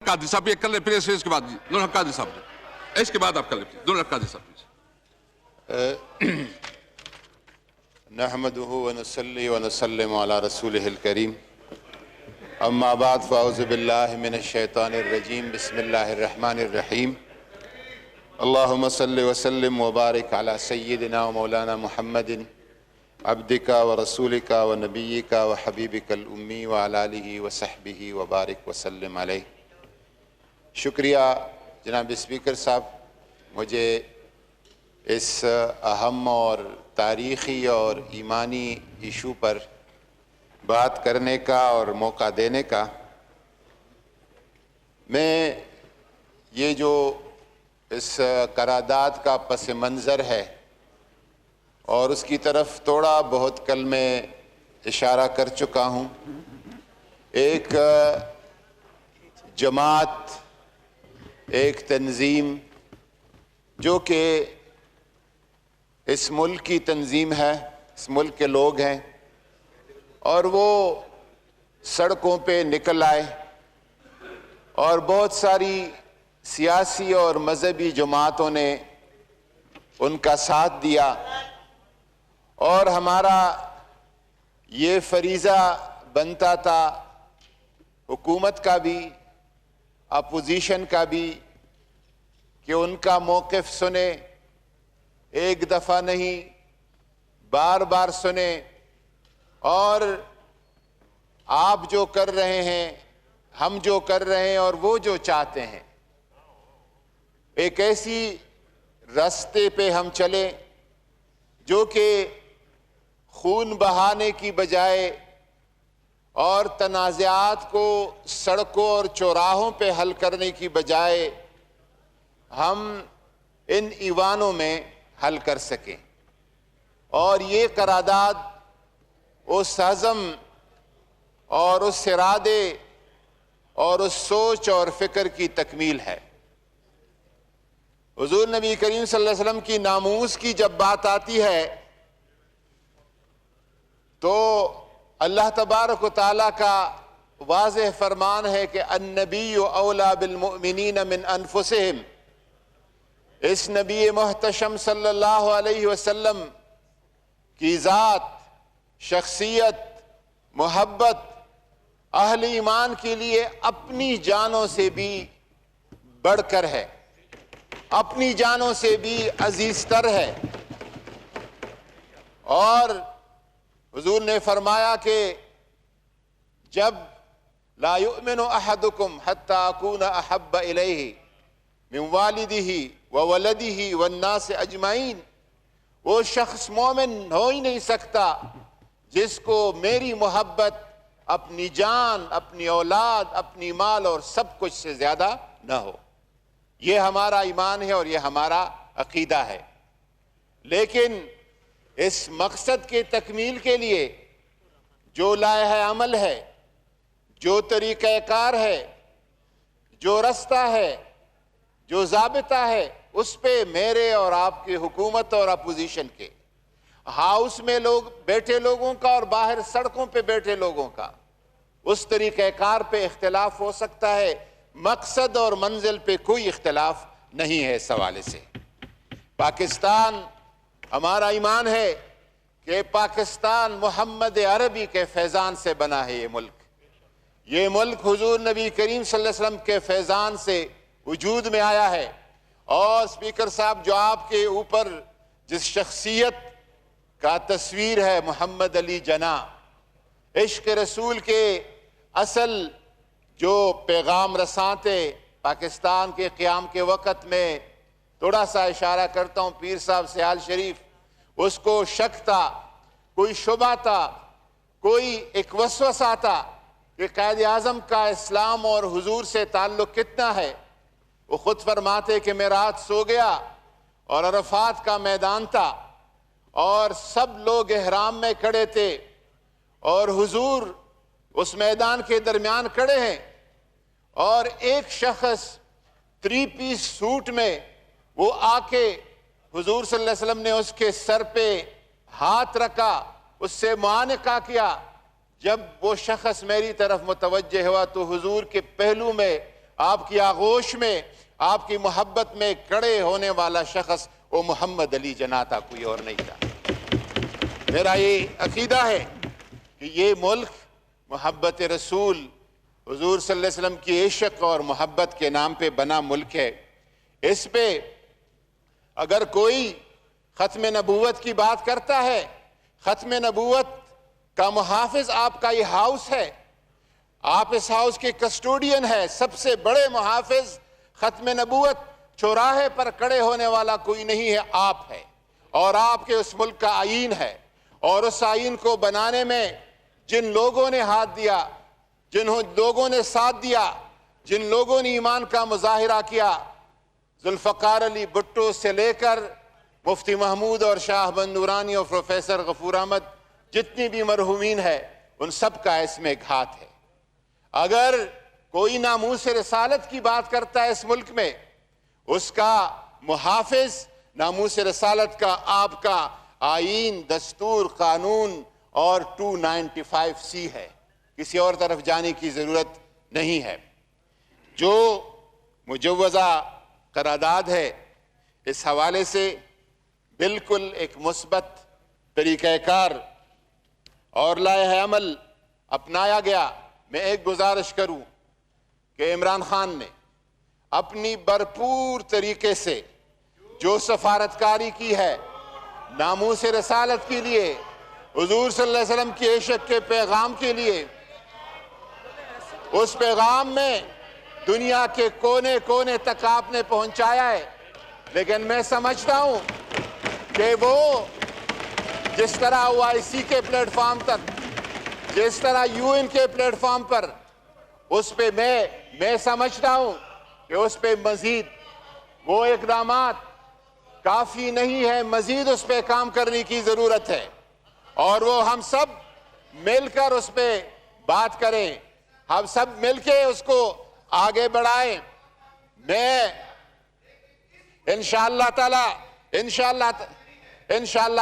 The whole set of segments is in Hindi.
कादी साहब ये कर ले, फिर इसके बाद नूर हक कादी साहब, इसके बाद आप कर ले नूर हक कादी साहब। नहमदुहु व नसल्ली व नसल्लिमु अला रसूलिहिल करीम, अम्मा बाद फ़अऊज़ु बिल्लाहि मिनश शैतानिर रजीम, बिस्मिल्लाहिर रहमानिर रहीम। अल्लाहुम्मा सल्लि व सल्लिम व बारिक अला सय्यिदिना व मौलाना मुहम्मदिन अब्दिका व रसूलिका व नबिय्यिका व हबीबिकल उम्मी व अला आलिहि व सहबिहि व बारिक व सल्लिम अलैहि। शुक्रिया जनाब स्पीकर साहब, मुझे इस अहम और तारीख़ी और ईमानी इशू पर बात करने का और मौका देने का। मैं ये जो इस करारदाद का पस मंज़र है और उसकी तरफ थोड़ा बहुत कल मैं इशारा कर चुका हूँ। एक जमात, एक तंजीम जो कि इस मुल्क की तंजीम है, इस मुल्क के लोग हैं, और वो सड़कों पे निकल आए और बहुत सारी सियासी और मजहबी जमातों ने उनका साथ दिया। और हमारा ये फरीज़ा बनता था, हुकूमत का भी अपोजिशन का भी, कि उनका मौक़िफ़ सुने, एक दफ़ा नहीं बार बार सुने, और आप जो कर रहे हैं, हम जो कर रहे हैं और वो जो चाहते हैं, एक ऐसी रास्ते पे हम चले जो कि खून बहाने की बजाय और तनाज़ात को सड़कों और चौराहों पे हल करने की बजाय हम इन ईवानों में हल कर सकें। और ये करारदाद उस अज़म और उस इरादे और उस सोच और फिक्र की तकमील है। हुज़ूर नबी करीम सल्लल्लाहु अलैहि वसल्लम की नामूस की जब बात आती है तो अल्लाह तबारक व तआला का वाज़ेह फरमान है कि अन्नबिय्यु औला बिल मुअमिनीन मिन अनफुसिहिम। इस नबी मुहतशम सल्लल्लाहु अलैहि वसल्लम की ज़ात, शख्सियत, मोहब्बत अहले ईमान के लिए अपनी जानों से भी बढ़कर है, अपनी जानों से भी अजीजतर है। और हुजूर ने फरमाया कि जब ला युमिनु अहदुकुम हत्ता अकूना अहब्बा इलैहि मिन वालिदिही व वलदिही वन्नास अजमाइन, वो शख्स मोमिन हो ही नहीं सकता जिसको मेरी मोहब्बत अपनी जान, अपनी औलाद, अपनी माल और सब कुछ से ज्यादा न हो। ये हमारा ईमान है और ये हमारा अकीदा है। लेकिन इस मकसद के तकमील के लिए जो लाए अमल है, जो तरीक़ाकार है, जो रास्ता है, जो ज़ाबिता है, उस पे मेरे और आपकी हुकूमत और अपोजिशन के, हाउस में लोग बैठे लोगों का और बाहर सड़कों पे बैठे लोगों का, उस तरीक़ाकार पे इख्तिलाफ हो सकता है, मकसद और मंजिल पे कोई इख्तिलाफ नहीं है। इस हवाले से पाकिस्तान, हमारा ईमान है कि पाकिस्तान मोहम्मद अरबी के फैज़ान से बना है। ये मुल्क हुजूर नबी करीम सल्लल्लाहु अलैहि वसल्लम के फैज़ान से वजूद में आया है। और स्पीकर साहब, जो आपके ऊपर जिस शख्सियत का तस्वीर है, मोहम्मद अली जना, इश्क रसूल के असल जो पैगाम रसाते पाकिस्तान के क़याम के वक़्त में, थोड़ा सा इशारा करता हूँ, पीर साहब सियाल शरीफ, उसको शक था, कोई शुबा था, कोई एक वसवसा था कि कायद आज़म का इस्लाम और हुजूर से ताल्लुक़ कितना है। वो खुद फरमाते कि मैं रात सो गया और अरफात का मैदान था और सब लोग एहराम में खड़े थे और हुजूर उस मैदान के दरमियान खड़े हैं और एक शख्स 3 पीस सूट में वो आके हुजूर सल्लल्लाहु अलैहि वसल्लम ने उसके सर पे हाथ रखा, उससे मुआनका किया। जब वो शख्स मेरी तरफ मुतवज्जे हुआ तो हुजूर के पहलू में आपकी आगोश में, आपकी मोहब्बत में खड़े होने वाला शख्स वो मोहम्मद अली जना था, कोई और नहीं था। मेरा ये अकीदा है कि ये मुल्क मोहब्बत रसूल हुजूर सल्लल्लाहु अलैहि वसल्लम की इश्क और मोहब्बत के नाम पे बना मुल्क है। इस पे अगर कोई ख़त्म नबूवत की बात करता है, ख़त्म नबूवत का मुहाफिज आपका ये हाउस है, आप इस हाउस के कस्टोडियन है। सबसे बड़े मुहाफिज ख़त्म नबूवत चौराहे पर खड़े होने वाला कोई नहीं है, आप है। और आपके उस मुल्क का आईन है, और उस आईन को बनाने में जिन लोगों ने हाथ दिया, जिन लोगों ने साथ दिया, जिन लोगों ने ईमान का मुजाहिरा किया, जुल्फ़कार अली भुट्टो से लेकर मुफ्ती महमूद और शाह बंद नूरानी और प्रोफेसर गफूर अहमद, जितनी भी मरहूमीन है, उन सब का इसमें घात है। अगर कोई नामूस रिसालत की बात करता है इस मुल्क में, उसका मुहाफिज नामूस रिसालत का आपका आईन, दस्तूर, कानून और 295C है। किसी और तरफ जाने की जरूरत नहीं है। जो मुजव्वज़ा करारदाद है, इस हवाले से बिल्कुल एक मुस्बत तरीक़ाकार और लाए अमल अपनाया गया। मैं एक गुजारिश करूं कि इमरान खान ने अपनी भरपूर तरीके से जो सफारतकारी की है नामूस रसालत के लिए, हुजूर सल्लल्लाहु अलैहि वसल्लम के इश्क के पैगाम के लिए, उस पैगाम में दुनिया के कोने कोने तक आपने पहुंचाया है। लेकिन मैं समझता हूं कि वो जिस तरह OIC के प्लेटफॉर्म तक, जिस तरह UN के प्लेटफॉर्म पर, उस पे मैं समझता हूं कि उस पे मजीद वो इकदामात काफी नहीं है, मजीद उस पे काम करने की जरूरत है। और वो हम सब मिलकर उस पे बात करें, हम सब मिलके उसको आगे बढ़ाएं। मैं इंशाअल्लाह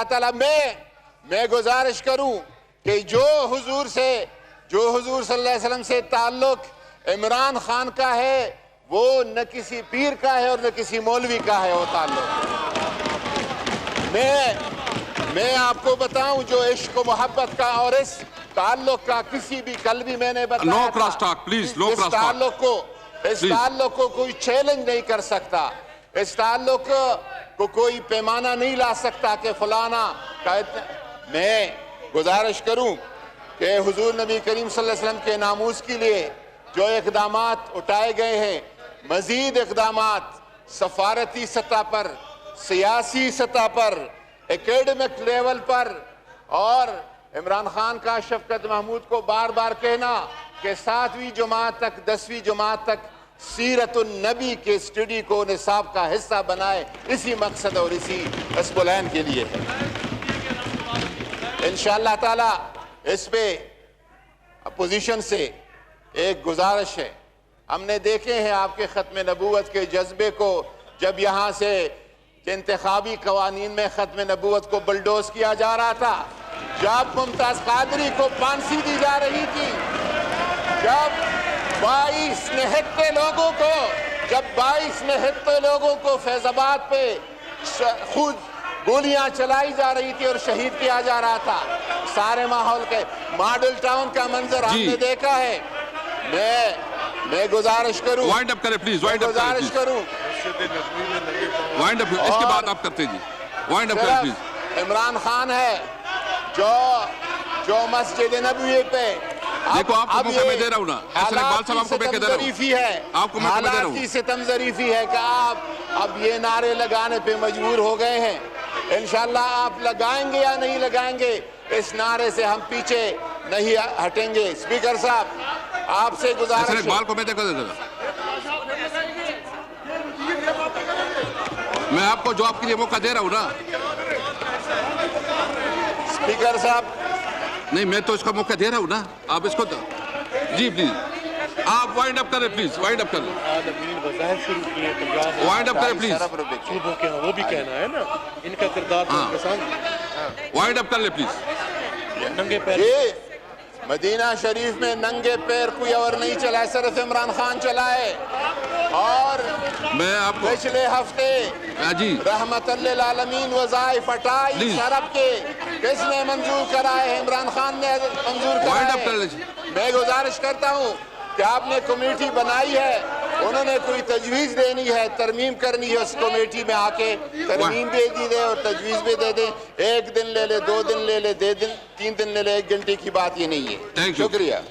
ताला मैं गुजारिश करूं कि जो हुजूर सल्लल्लाहु अलैहि वसल्लम से ताल्लुक इमरान खान का है, वो न किसी पीर का है और न किसी मौलवी का है वो ताल्लुक। मैं आपको बताऊं, जो इश्क मोहब्बत का और इस ताल्लुक का किसी भी, कल भी मैंने बताया no cross talk please, no cross talk. इस ताल्लुक को कोई चैलेंज नहीं कर सकता, इस ताल्लुक को कोई पैमाना नहीं ला सकता कि फलाना का। मैं गुजारिश करूं कि हुजूर नबी करीम सल्लल्लाहु अलैहि वसल्लम के नामूस के लिए जो इक़दामात उठाए गए हैं, मजीद इक़दामात सफारती सतह पर, सियासी सतह पर, एकेडमिक लेवल पर, और इमरान खान का शफकत महमूद को बार बार कहना कि 7वीं जमात तक, 10वीं जमात तक सीरतुन नबी के स्टडी को निसाब का हिस्सा बनाए, इसी मकसद और इसी अस्बुलैन के लिए है। इंशाअल्लाह ताला इस पे अपोजिशन से एक गुजारिश है। हमने देखे हैं आपके ख़त्म नबूवत के जज्बे को, जब यहाँ से इंतखाबी कवानीन में ख़त्म नबूवत को बुलडोज किया जा रहा था, जब मुमताज़ कादरी को फांसी दी जा रही थी, जब 22 निहत्ते लोगों को फैजाबाद पे खुद गोलियां चलाई जा रही थी और शहीद किया जा रहा था, सारे माहौल के मॉडल टाउन का मंजर हमने देखा है। मैं गुजारिश करूं, वाइंड अप करें प्लीज, गुजारिश करूं, वाइंड अप, इसके बाद आप करते जी, वाइंड अप करें प्लीज। इमरान खान है जो मस्जिद नबवी पे, देखो आपको मौका मैं दे रहा हूं ना, ऐसे इकबाल साहब आपको मैं कह दे रहा हूं, आपको मौका मैं दे रहा हूं। सितम ज़रीफी है कि आप अब ये नारे लगाने पे मजबूर हो गए हैं। इंशाअल्लाह आप लगाएंगे या नहीं लगाएंगे, इस नारे से हम पीछे नहीं हटेंगे। स्पीकर साहब आपसे गुजारिश, इकबाल को मैं देखो मैं आपको जवाब के लिए मौका दे रहा हूं ना। स्पीकर साहब नहीं, मैं तो इसका मौका दे रहा हूं ना, आप इसको जी प्लीज आप वाइंड अप करें प्लीज, वाइंड अप करें, वाइंड अप करें प्लीज, वो भी कहना है ना इनका किरदार, वाइंड अप कर ले प्लीज। नंगे पैर मदीना शरीफ में नंगे पैर कोई और नहीं चला, सिर्फ इमरान खान चलाए। और मैं आपको पिछले हफ्ते जी रहमतुल्लिल आलमीन वज़ाइफ 28 अरब के किसने मंजूर कराए? इमरान खान ने मंजूर वाइंड अप कर कराए। लीजिए। मैं गुजारिश करता हूँ कि आपने कमेटी बनाई है, उन्होंने कोई तजवीज़ देनी है, तरमीम करनी है, उस कमेटी में आके तरमीम भी दी दे और तजवीज़ भी दे दें। 1 दिन ले ले, 2 दिन ले ले, 3 दिन ले ले, 1 घंटे की बात ये नहीं है। Thank you. शुक्रिया।